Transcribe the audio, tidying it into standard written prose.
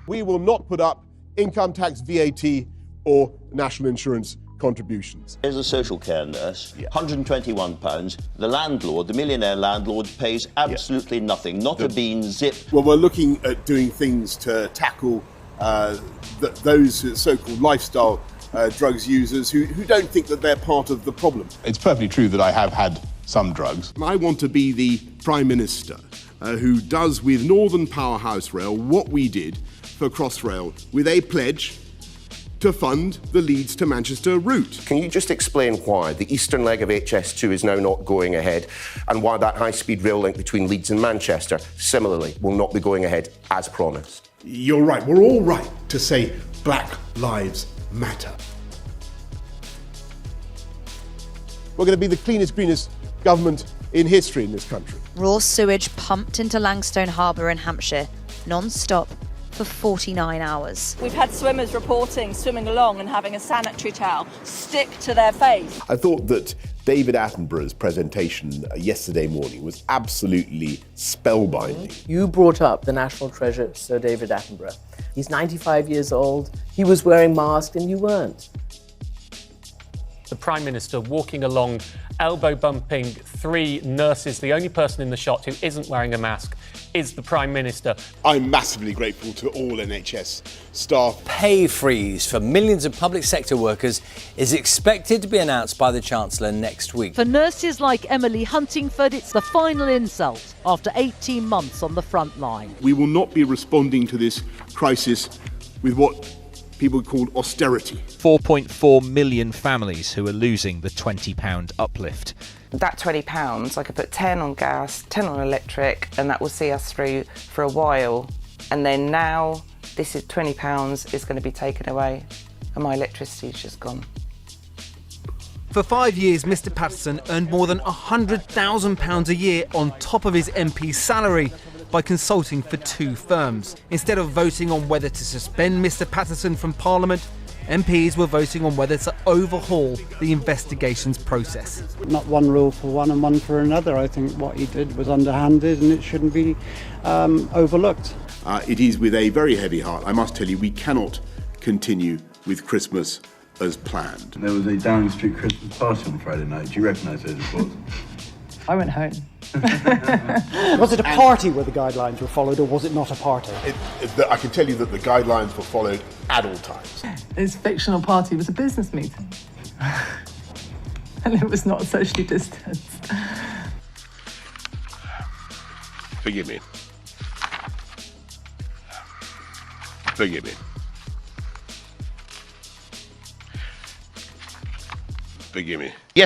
We will not put up income tax, VAT, or national insurance contributions. There's a social care nurse, £121. The landlord, the millionaire landlord, pays absolutely nothing, not a bean, zip. Well, we're looking at doing things to tackle those so-called lifestyle drugs users who don't think that they're part of the problem. It's perfectly true that I have had some drugs. I want to be the Prime Minister who does with Northern Powerhouse Rail what we did for Crossrail, with a pledge to fund the Leeds to Manchester route. Can you just explain why the eastern leg of HS2 is now not going ahead, and why that high-speed rail link between Leeds and Manchester, similarly, will not be going ahead as promised? You're right. We're all right to say Black Lives Matter. We're going to be the cleanest, greenest government in history in this country. Raw sewage pumped into Langstone Harbour in Hampshire, non-stop, for 49 hours. We've had swimmers reporting swimming along and having a sanitary towel stick to their face. I thought that David Attenborough's presentation yesterday morning was absolutely spellbinding. You brought up the national treasure, Sir David Attenborough. He's 95 years old, he was wearing masks and you weren't. The Prime Minister walking along, elbow bumping three nurses. The only person in the shot who isn't wearing a mask is the Prime Minister. I'm massively grateful to all NHS staff. Pay freeze for millions of public sector workers is expected to be announced by the Chancellor next week. For nurses like Emily Huntingford, it's the final insult after 18 months on the front line. We will not be responding to this crisis with what people called austerity. 4.4 million families who are losing the £20 uplift. That £20, I could put 10 on gas, 10 on electric, and that will see us through for a while. And then now, this is £20 is going to be taken away, and my electricity's just gone. For 5 years, Mr Patterson earned more than £100,000 a year on top of his MP salary by consulting for two firms. Instead of voting on whether to suspend Mr Patterson from Parliament, MPs were voting on whether to overhaul the investigations process. Not one rule for one and one for another. I think what he did was underhanded and it shouldn't be overlooked. It is with a very heavy heart. I must tell you, we cannot continue with Christmas as planned. There was a Downing Street Christmas party on Friday night. Do you recognise those reports? I went home. Was it a party where the guidelines were followed, or was it not a party? I can tell you that the guidelines were followed at all times. This fictional party was a business meeting. And it was not socially distanced. Forgive me. Forgive me. Forgive me. Yes.